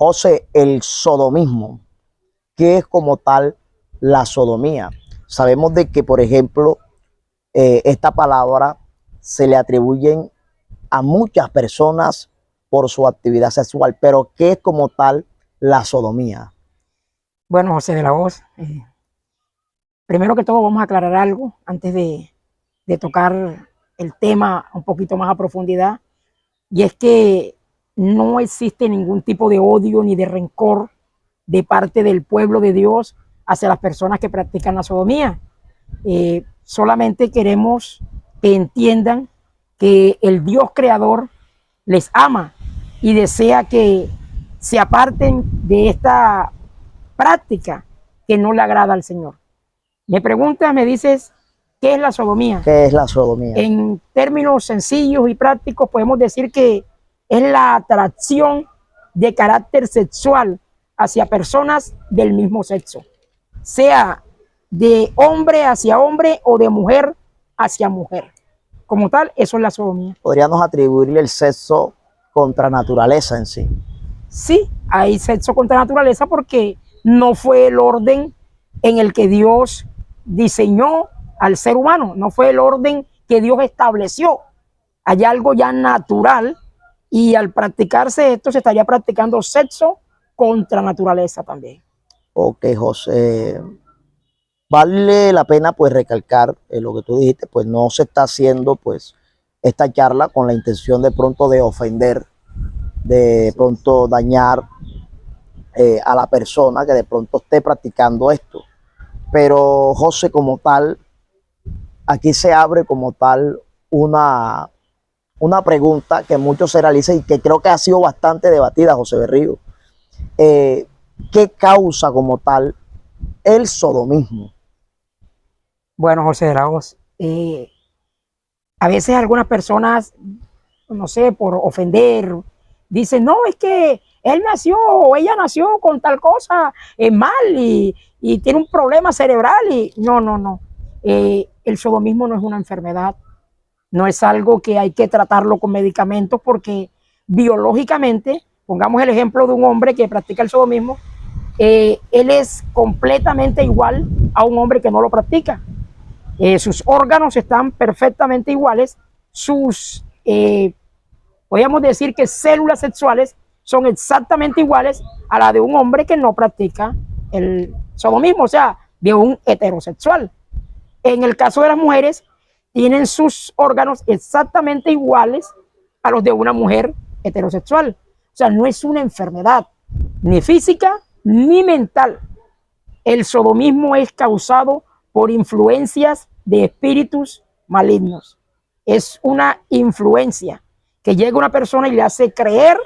José, el sodomismo, ¿qué es como tal la sodomía? Sabemos de que, por ejemplo, esta palabra se le atribuyen a muchas personas por su actividad sexual, pero ¿qué es como tal la sodomía? Bueno, José de la Hoz, primero que todo vamos a aclarar algo antes de tocar el tema un poquito más a profundidad, y es que no existe ningún tipo de odio ni de rencor de parte del pueblo de Dios hacia las personas que practican la sodomía. Solamente queremos que entiendan que el Dios creador les ama y desea que se aparten de esta práctica que no le agrada al Señor. Me preguntas, me dices, ¿qué es la sodomía? ¿Qué es la sodomía? En términos sencillos y prácticos podemos decir que es la atracción de carácter sexual hacia personas del mismo sexo, sea de hombre hacia hombre o de mujer hacia mujer. Como tal, eso es la sodomía. Podríamos atribuirle el sexo contra naturaleza en sí. Sí, hay sexo contra naturaleza porque no fue el orden en el que Dios diseñó al ser humano, no fue el orden que Dios estableció. Hay algo ya natural y al practicarse esto se estaría practicando sexo contra naturaleza también. Ok, José. Vale la pena pues recalcar lo que tú dijiste, pues no se está haciendo pues esta charla con la intención de pronto de ofender, de pronto dañar a la persona que de pronto esté practicando esto. Pero José, como tal, aquí se abre como tal una pregunta que muchos se realizan y que creo que ha sido bastante debatida, José Berrío. ¿Qué causa como tal el sodomismo? Bueno, José de la Hoz, a veces algunas personas, no sé, por ofender, dicen, no, es que él nació o ella nació con tal cosa mal y tiene un problema cerebral. Y no, no, no. El sodomismo no es una enfermedad, no es algo que hay que tratarlo con medicamentos porque biológicamente, pongamos el ejemplo de un hombre que practica el sodomismo, él es completamente igual a un hombre que no lo practica. Sus órganos están perfectamente iguales, podríamos decir que células sexuales son exactamente iguales a la de un hombre que no practica el sodomismo, o sea, de un heterosexual. En el caso de las mujeres, tienen sus órganos exactamente iguales a los de una mujer heterosexual. O sea, no es una enfermedad, ni física ni mental. El sodomismo es causado por influencias de espíritus malignos. Es una influencia que llega a una persona y le hace creer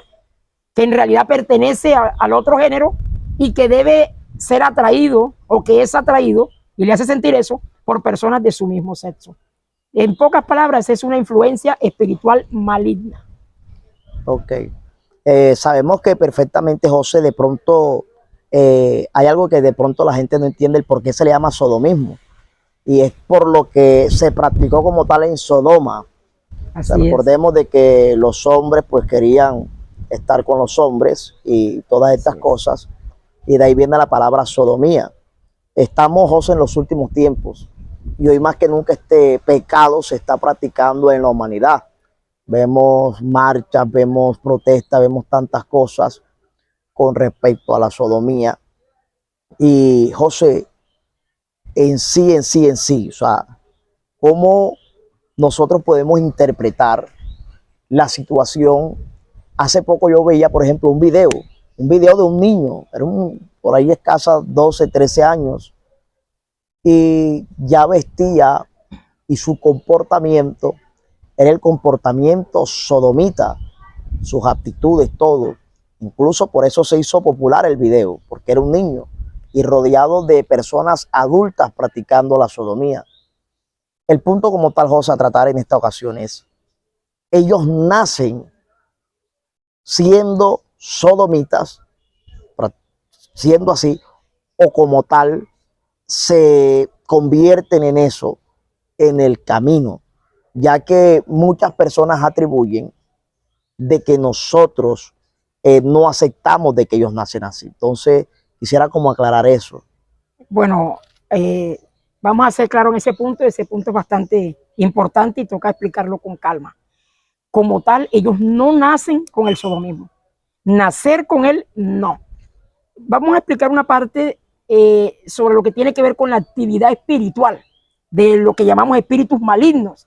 que en realidad pertenece al otro género y que debe ser atraído o que es atraído y le hace sentir eso por personas de su mismo sexo. En pocas palabras, es una influencia espiritual maligna. Ok. Sabemos que perfectamente, José, de pronto hay algo que de pronto la gente no entiende el por qué se le llama sodomismo. Y es por lo que se practicó como tal en Sodoma. O sea, recordemos de que los hombres pues querían estar con los hombres y todas estas cosas. Y de ahí viene la palabra sodomía. Estamos, José, en los últimos tiempos. Y hoy más que nunca este pecado se está practicando en la humanidad. Vemos marchas, vemos protestas, vemos tantas cosas con respecto a la sodomía. Y José, en sí, o sea, cómo nosotros podemos interpretar la situación. Hace poco yo veía, por ejemplo, un video de un niño, era por ahí escasa 12, 13 años, y ya vestía y su comportamiento era el comportamiento sodomita, sus actitudes, todo. Incluso por eso se hizo popular el video, porque era un niño y rodeado de personas adultas practicando la sodomía. El punto como tal, José, a tratar en esta ocasión es, ellos nacen siendo sodomitas, siendo así, o como tal, se convierten en eso, en el camino, ya que muchas personas atribuyen de que nosotros no aceptamos de que ellos nacen así. Entonces, quisiera como aclarar eso. Bueno, vamos a ser claros en ese punto es bastante importante y toca explicarlo con calma. Como tal, ellos no nacen con el sodomismo. Nacer con él, no. Vamos a explicar una parte sobre lo que tiene que ver con la actividad espiritual, de lo que llamamos espíritus malignos.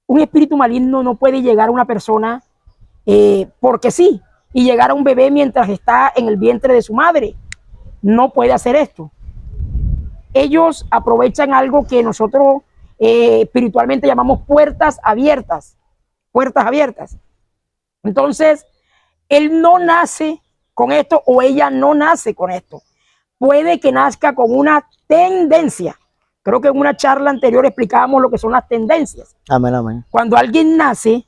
Un espíritu maligno no puede llegar a una persona porque sí, y llegar a un bebé mientras está en el vientre de su madre. No puede hacer esto. Ellos aprovechan algo que nosotros espiritualmente llamamos puertas abiertas. Puertas abiertas. Entonces, él no nace con esto o ella no nace con esto. Puede que nazca con una tendencia. Creo que en una charla anterior explicábamos lo que son las tendencias. Amén, amén. Cuando alguien nace,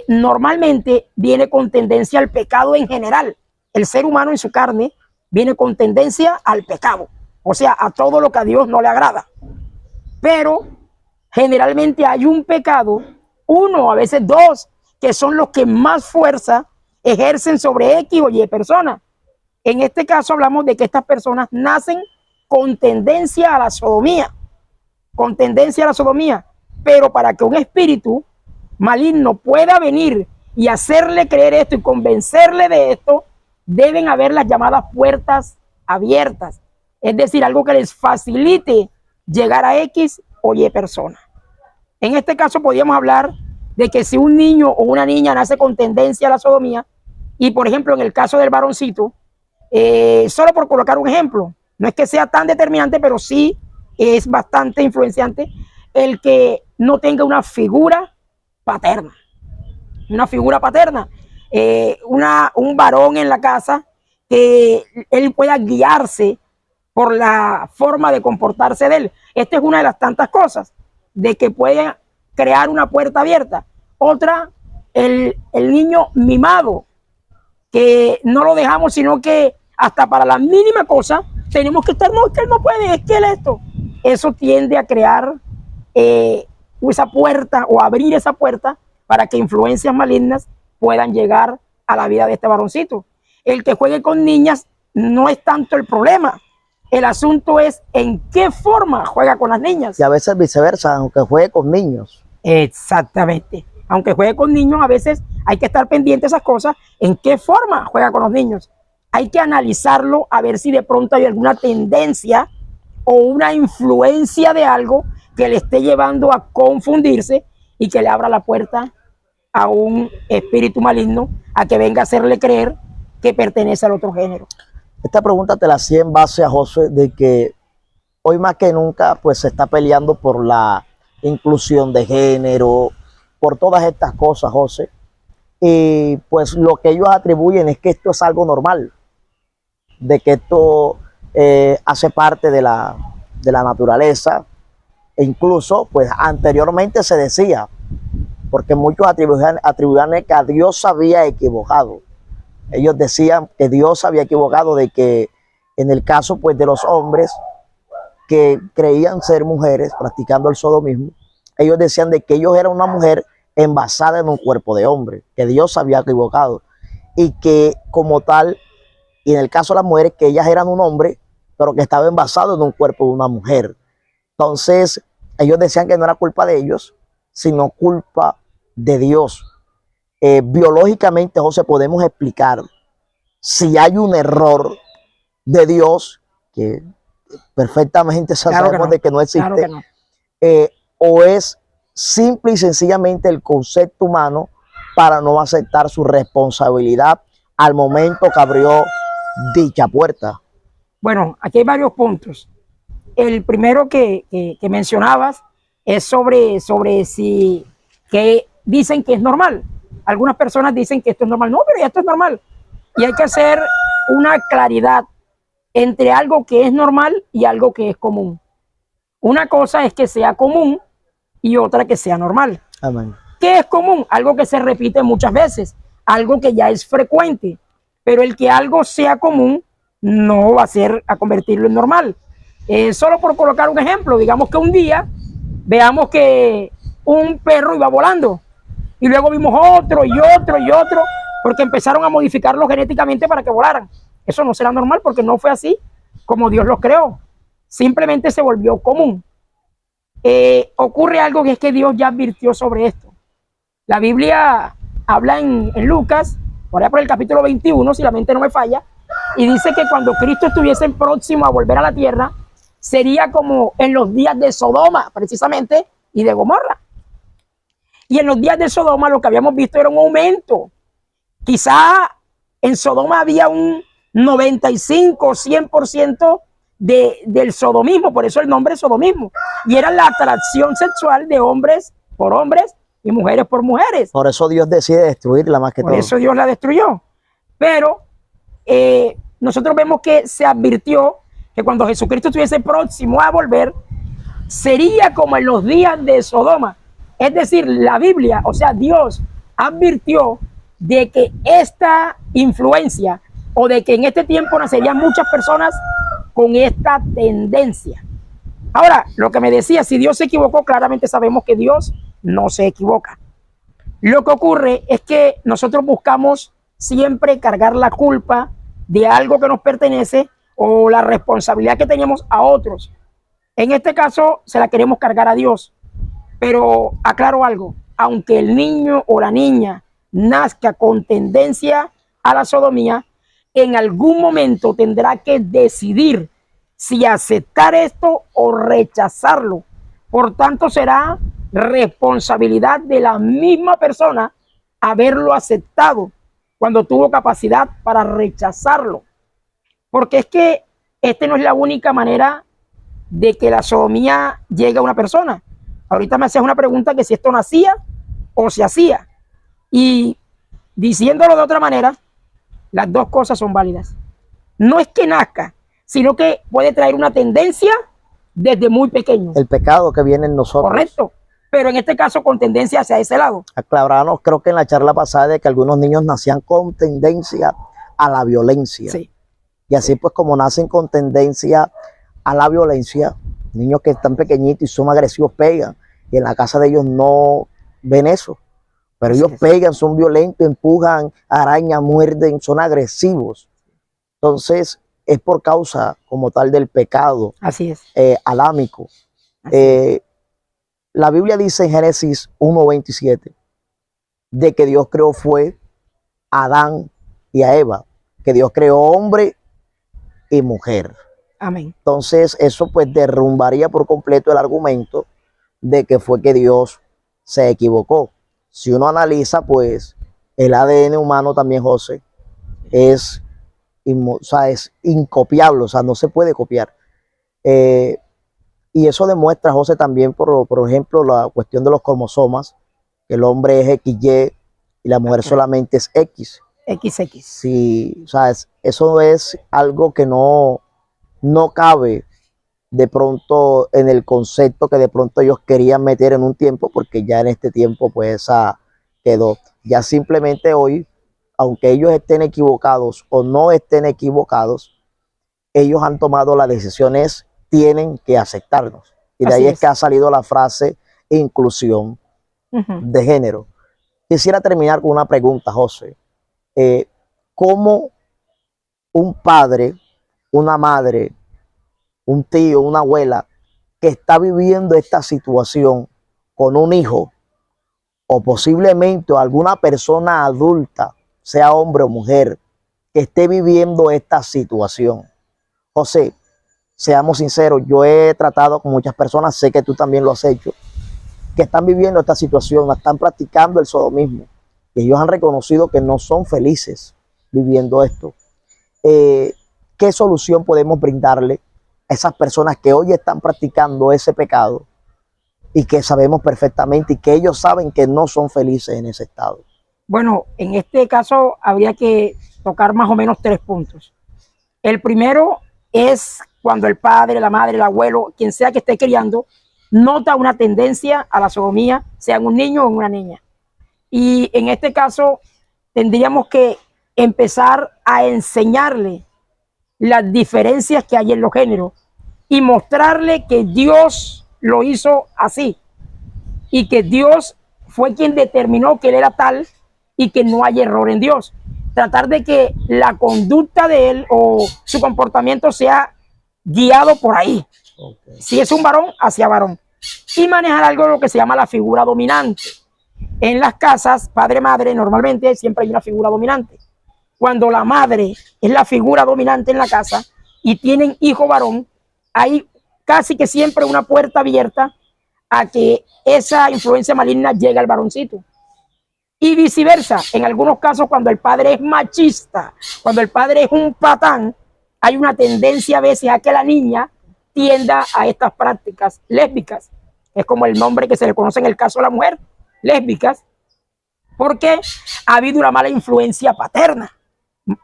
normalmente viene con tendencia al pecado en general. El ser humano en su carne viene con tendencia al pecado. O sea, a todo lo que a Dios no le agrada. Pero generalmente hay un pecado, uno, a veces dos, que son los que más fuerza ejercen sobre X o Y personas. En este caso hablamos de que estas personas nacen con tendencia a la sodomía. Con tendencia a la sodomía. Pero para que un espíritu maligno pueda venir y hacerle creer esto y convencerle de esto, deben haber las llamadas puertas abiertas. Es decir, algo que les facilite llegar a X o Y persona. En este caso podríamos hablar de que si un niño o una niña nace con tendencia a la sodomía, y por ejemplo en el caso del varoncito, solo por colocar un ejemplo, no es que sea tan determinante, pero sí es bastante influenciante el que no tenga una figura paterna. Una figura paterna, un varón en la casa que él pueda guiarse por la forma de comportarse de él. Esta es una de las tantas cosas de que pueden crear una puerta abierta. Otra, el niño mimado, que no lo dejamos, sino que hasta para la mínima cosa tenemos que estar, no, es que él no puede, es que él esto. Eso tiende a crear esa puerta o abrir esa puerta para que influencias malignas puedan llegar a la vida de este varoncito. El que juegue con niñas no es tanto el problema. El asunto es en qué forma juega con las niñas. Y a veces viceversa, aunque juegue con niños. Exactamente. Aunque juegue con niños, a veces hay que estar pendiente de esas cosas. ¿En qué forma juega con los niños? Hay que analizarlo a ver si de pronto hay alguna tendencia o una influencia de algo que le esté llevando a confundirse y que le abra la puerta a un espíritu maligno a que venga a hacerle creer que pertenece al otro género. Esta pregunta te la hacía en base a José, de que hoy más que nunca pues se está peleando por la inclusión de género, por todas estas cosas, José. Y pues lo que ellos atribuyen es que esto es algo normal, de que esto hace parte de la naturaleza. E incluso pues anteriormente se decía, porque muchos atribuían que a Dios se había equivocado. Ellos decían que Dios se había equivocado, de que en el caso pues de los hombres que creían ser mujeres practicando el sodomismo, ellos decían de que ellos eran una mujer envasada en un cuerpo de hombre, que Dios se había equivocado y que como tal, y en el caso de las mujeres, que ellas eran un hombre pero que estaba envasado en un cuerpo de una mujer. Entonces ellos decían que no era culpa de ellos, sino culpa de Dios. Biológicamente, José, podemos explicar si hay un error de Dios, que perfectamente sabemos de que no existe, claro que no. O es simple y sencillamente el concepto humano para no aceptar su responsabilidad al momento que abrió dicha puerta. Bueno, aquí hay varios puntos. El primero que mencionabas es sobre si que dicen que es normal. Algunas personas dicen que esto es normal. No, pero ya esto es normal. Y hay que hacer una claridad entre algo que es normal y algo que es común. Una cosa es que sea común y otra que sea normal. Amén. ¿Qué es común? Algo que se repite muchas veces, algo que ya es frecuente. Pero el que algo sea común no va a ser a convertirlo en normal. Solo por colocar un ejemplo, digamos que un día veamos que un perro iba volando y luego vimos otro y otro y otro, porque empezaron a modificarlos genéticamente para que volaran. Eso no será normal porque no fue así como Dios los creó. Simplemente se volvió común. Ocurre algo que es que Dios ya advirtió sobre esto. La Biblia habla en Lucas, por allá por el capítulo 21, si la mente no me falla, y dice que cuando Cristo estuviese próximo a volver a la tierra, sería como en los días de Sodoma, precisamente, y de Gomorra. Y en los días de Sodoma lo que habíamos visto era un aumento. Quizá en Sodoma había un 95 o 100% del sodomismo, por eso el nombre es sodomismo. Y era la atracción sexual de hombres por hombres y mujeres por mujeres. Por eso Dios decide destruirla más que todo. Por eso Dios la destruyó. Pero nosotros vemos que se advirtió que cuando Jesucristo estuviese próximo a volver, sería como en los días de Sodoma. Es decir, la Biblia, o sea, Dios advirtió de que esta influencia o de que en este tiempo nacerían muchas personas con esta tendencia. Ahora, lo que me decía, si Dios se equivocó, claramente sabemos que Dios no se equivoca. Lo que ocurre es que nosotros buscamos siempre cargar la culpa de algo que nos pertenece o la responsabilidad que tenemos a otros. En este caso, se la queremos cargar a Dios. Pero aclaro algo, aunque el niño o la niña nazca con tendencia a la sodomía, en algún momento tendrá que decidir si aceptar esto o rechazarlo. Por tanto, será responsabilidad de la misma persona haberlo aceptado cuando tuvo capacidad para rechazarlo. Porque es que esta no es la única manera de que la sodomía llegue a una persona. Ahorita me hacías una pregunta que si esto nacía o se hacía. Y diciéndolo de otra manera, las dos cosas son válidas. No es que nazca, sino que puede traer una tendencia desde muy pequeño. El pecado que viene en nosotros. Correcto. Pero en este caso con tendencia hacia ese lado. Aclaramos, creo que en la charla pasada, de que algunos niños nacían con tendencia a la violencia. Sí. Y así pues como nacen con tendencia a la violencia, niños que están pequeñitos y son agresivos pegan. Y en la casa de ellos no ven eso. Pero ellos pegan, son violentos, empujan, arañan, muerden, son agresivos. Entonces es por causa como tal del pecado. Así es. Adámico. Así es. La Biblia dice en Génesis 1:27 de que Dios creó fue a Adán y a Eva, que Dios creó hombre y mujer. Amén. Entonces eso pues derrumbaría por completo el argumento de que fue que Dios se equivocó. Si uno analiza pues el ADN humano también, José, es incopiable, o sea, no se puede copiar. Y eso demuestra, José, también, por ejemplo, la cuestión de los cromosomas, que el hombre es XY y la mujer solamente es X. XX. Sí, o sea, eso es algo que no cabe de pronto en el concepto que de pronto ellos querían meter en un tiempo, porque ya en este tiempo pues esa quedó. Ya simplemente hoy, aunque ellos estén equivocados o no estén equivocados, ellos han tomado las decisiones, tienen que aceptarnos. Y de ahí es que ha salido la frase inclusión de género. Quisiera terminar con una pregunta, José. ¿Cómo un padre, una madre, un tío, una abuela que está viviendo esta situación con un hijo o posiblemente alguna persona adulta, sea hombre o mujer, que esté viviendo esta situación? José, seamos sinceros, yo he tratado con muchas personas, sé que tú también lo has hecho, que están viviendo esta situación, están practicando el sodomismo y ellos han reconocido que no son felices viviendo esto. ¿Qué solución podemos brindarle a esas personas que hoy están practicando ese pecado y que sabemos perfectamente y que ellos saben que no son felices en ese estado? Bueno, en este caso habría que tocar más o menos 3 puntos. El primero es cuando el padre, la madre, el abuelo, quien sea que esté criando, nota una tendencia a la sodomía, sea en un niño o en una niña. Y en este caso tendríamos que empezar a enseñarle las diferencias que hay en los géneros y mostrarle que Dios lo hizo así y que Dios fue quien determinó que él era tal y que no hay error en Dios. Tratar de que la conducta de él o su comportamiento sea guiado por ahí. Okay. Si es un varón, hacia varón. Y manejar algo lo que se llama la figura dominante. En las casas, padre-madre, normalmente siempre hay una figura dominante. Cuando la madre es la figura dominante en la casa y tienen hijo varón, hay casi que siempre una puerta abierta a que esa influencia maligna llegue al varoncito. Y viceversa, en algunos casos cuando el padre es machista, cuando el padre es un patán, hay una tendencia a veces a que la niña tienda a estas prácticas lésbicas. Es como el nombre que se le conoce en el caso de la mujer, lésbicas, porque ha habido una mala influencia paterna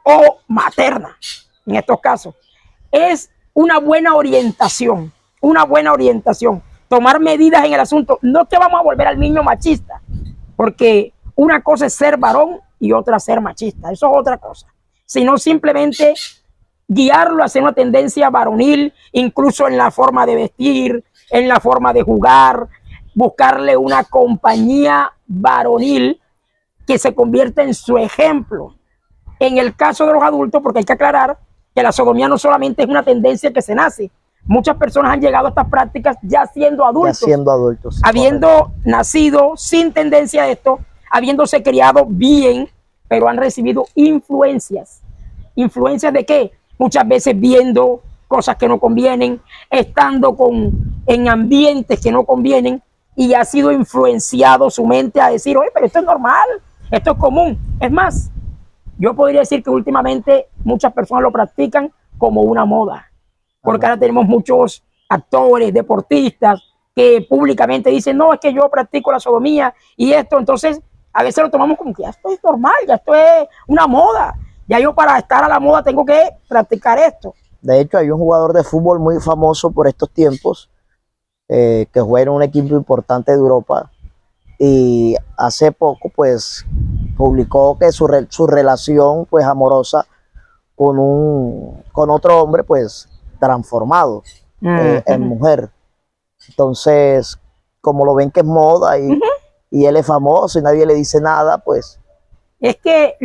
o materna en estos casos. Es una buena orientación, tomar medidas en el asunto. No que vamos a volver al niño machista, porque una cosa es ser varón y otra ser machista, eso es otra cosa, sino simplemente guiarlo hacia una tendencia varonil, incluso en la forma de vestir, en la forma de jugar, buscarle una compañía varonil que se convierta en su ejemplo. En el caso de los adultos, porque hay que aclarar que la sodomía no solamente es una tendencia que se nace, muchas personas han llegado a estas prácticas ya siendo adultos, habiendo correcto. Nacido sin tendencia a esto, habiéndose criado bien, pero han recibido influencias. ¿Influencias de qué? Muchas veces viendo cosas que no convienen, estando en ambientes que no convienen, y ha sido influenciado su mente a decir, oye, pero esto es normal, esto es común. Es más, yo podría decir que últimamente muchas personas lo practican como una moda, porque ahora tenemos muchos actores, deportistas, que públicamente dicen, no, es que yo practico la sodomía y esto. Entonces a veces lo tomamos como que ya esto es normal, ya esto es una moda, ya yo para estar a la moda tengo que practicar esto. De hecho, hay un jugador de fútbol muy famoso por estos tiempos, que juega en un equipo importante de Europa, y hace poco pues publicó que su relación pues amorosa con otro hombre pues transformado en mujer. Entonces, como lo ven que es moda y él es famoso y nadie le dice nada, pues... Es que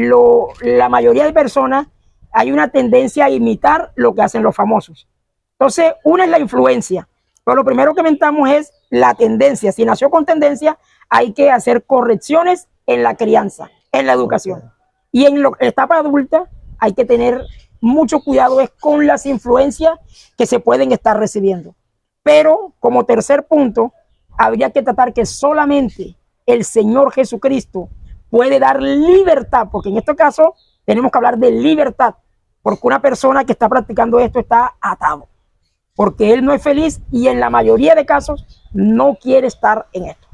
la mayoría de personas hay una tendencia a imitar lo que hacen los famosos. Entonces, una es la influencia, pero lo primero que mentamos es la tendencia. Si nació con tendencia, hay que hacer correcciones en la crianza, en la educación. Okay. Y en la etapa adulta hay que tener mucho cuidado con las influencias que se pueden estar recibiendo. Pero como tercer punto, habría que tratar que solamente el Señor Jesucristo puede dar libertad, porque en este caso tenemos que hablar de libertad, porque una persona que está practicando esto está atado, porque él no es feliz y en la mayoría de casos no quiere estar en esto.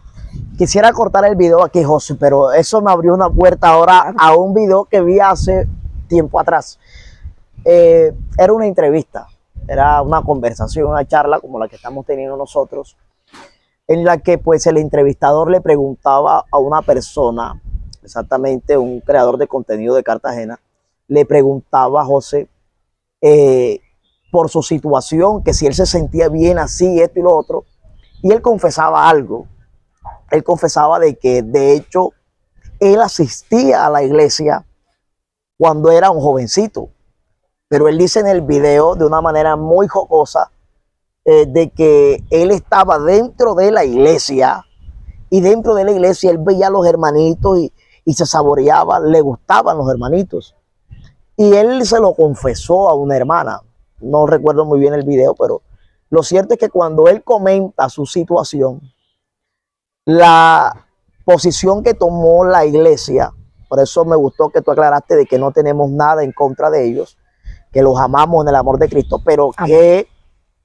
Quisiera cortar el video aquí, José, pero eso me abrió una puerta ahora a un video que vi hace tiempo atrás. Era una entrevista, era una conversación, una charla como la que estamos teniendo nosotros, en la que pues el entrevistador le preguntaba a una persona, exactamente un creador de contenido de Cartagena, le preguntaba a José por su situación, que si él se sentía bien así, esto y lo otro, y él confesaba algo. Él confesaba de que de hecho él asistía a la iglesia cuando era un jovencito, pero él dice en el video de una manera muy jocosa de que él estaba dentro de la iglesia, y dentro de la iglesia él veía a los hermanitos y se saboreaba, le gustaban los hermanitos. Y él se lo confesó a una hermana. No recuerdo muy bien el video, pero lo cierto es que cuando él comenta su situación, la posición que tomó la iglesia, por eso me gustó que tú aclaraste de que no tenemos nada en contra de ellos, que los amamos en el amor de Cristo, pero que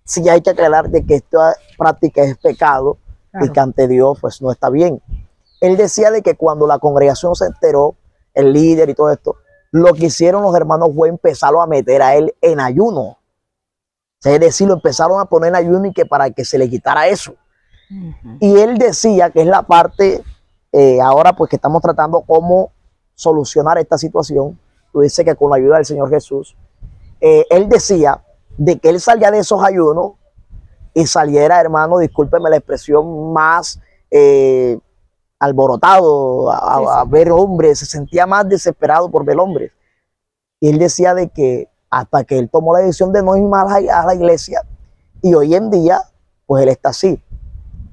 sí hay que aclarar de que esta práctica es pecado, claro, y que ante Dios pues no está bien. Él decía de que cuando la congregación se enteró, el líder y todo esto, lo que hicieron los hermanos fue empezarlo a meter a él en ayuno. Es decir, lo empezaron a poner en ayuno y que para que se le quitara eso. Y él decía que es la parte, ahora pues que estamos tratando cómo solucionar esta situación. Tú dices que con la ayuda del Señor Jesús, él decía de que él salía de esos ayunos y saliera, hermano, discúlpeme la expresión, más alborotado a ver hombres, se sentía más desesperado por ver hombres. Y él decía de que hasta que él tomó la decisión de no ir más a la iglesia, y hoy en día, pues él está así.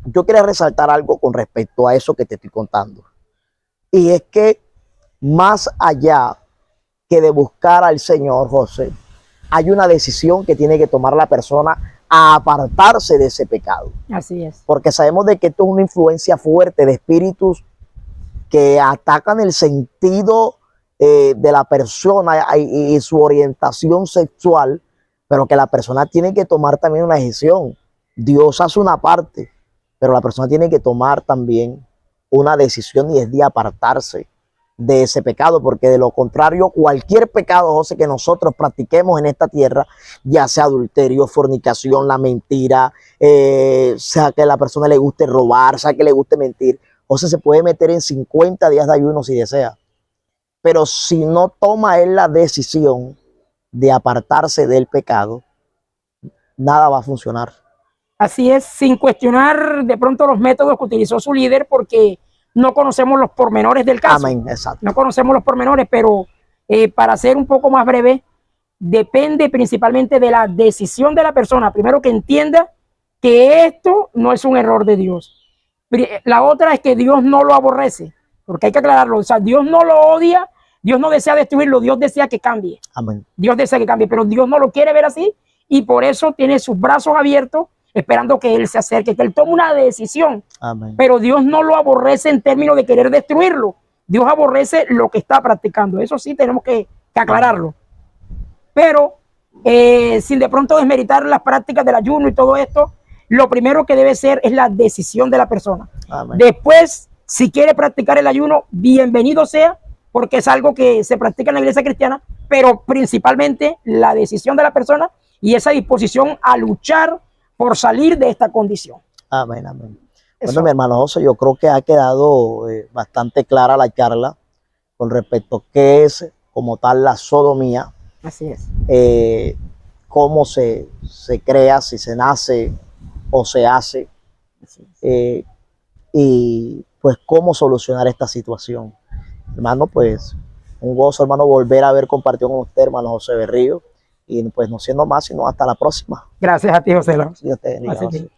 Yo quería resaltar algo con respecto a eso que te estoy contando. Y es que más allá que de buscar al Señor, José, hay una decisión que tiene que tomar la persona a apartarse de ese pecado. Así es. Porque sabemos de que esto es una influencia fuerte de espíritus que atacan el sentido de la persona y su orientación sexual, pero que la persona tiene que tomar también una decisión. Dios hace una parte, pero la persona tiene que tomar también una decisión, y es de apartarse de ese pecado, porque de lo contrario, cualquier pecado, José, que nosotros practiquemos en esta tierra, ya sea adulterio, fornicación, la mentira, sea que a la persona le guste robar, sea que le guste mentir, José, se puede meter en 50 días de ayuno si desea. Pero si no toma él la decisión de apartarse del pecado, nada va a funcionar. Así es, sin cuestionar de pronto los métodos que utilizó su líder, porque no conocemos los pormenores del caso. Amén, exacto. No conocemos los pormenores, pero para ser un poco más breve, depende principalmente de la decisión de la persona. Primero, que entienda que esto no es un error de Dios. La otra es que Dios no lo aborrece, porque hay que aclararlo. O sea, Dios no lo odia, Dios no desea destruirlo, Dios desea que cambie. Amén. Dios desea que cambie, pero Dios no lo quiere ver así, y por eso tiene sus brazos abiertos, esperando que Él se acerque, que Él tome una decisión. Amén. Pero Dios no lo aborrece en términos de querer destruirlo. Dios aborrece lo que está practicando. Eso sí tenemos que aclararlo. Pero sin de pronto desmeritar las prácticas del ayuno y todo esto, lo primero que debe ser es la decisión de la persona. Amén. Después, si quiere practicar el ayuno, bienvenido sea, porque es algo que se practica en la iglesia cristiana, pero principalmente la decisión de la persona y esa disposición a luchar por salir de esta condición. Amén, amén. Bueno, mi hermano José, yo creo que ha quedado bastante clara la charla con respecto a qué es como tal la sodomía. Así es. Cómo se crea, si se nace o se hace, y pues cómo solucionar esta situación. Hermano, pues un gozo, hermano, volver a haber compartido con usted, hermano José Berrío, y pues no siendo más, sino hasta la próxima. Gracias a ti, José. Dios te bendiga, José.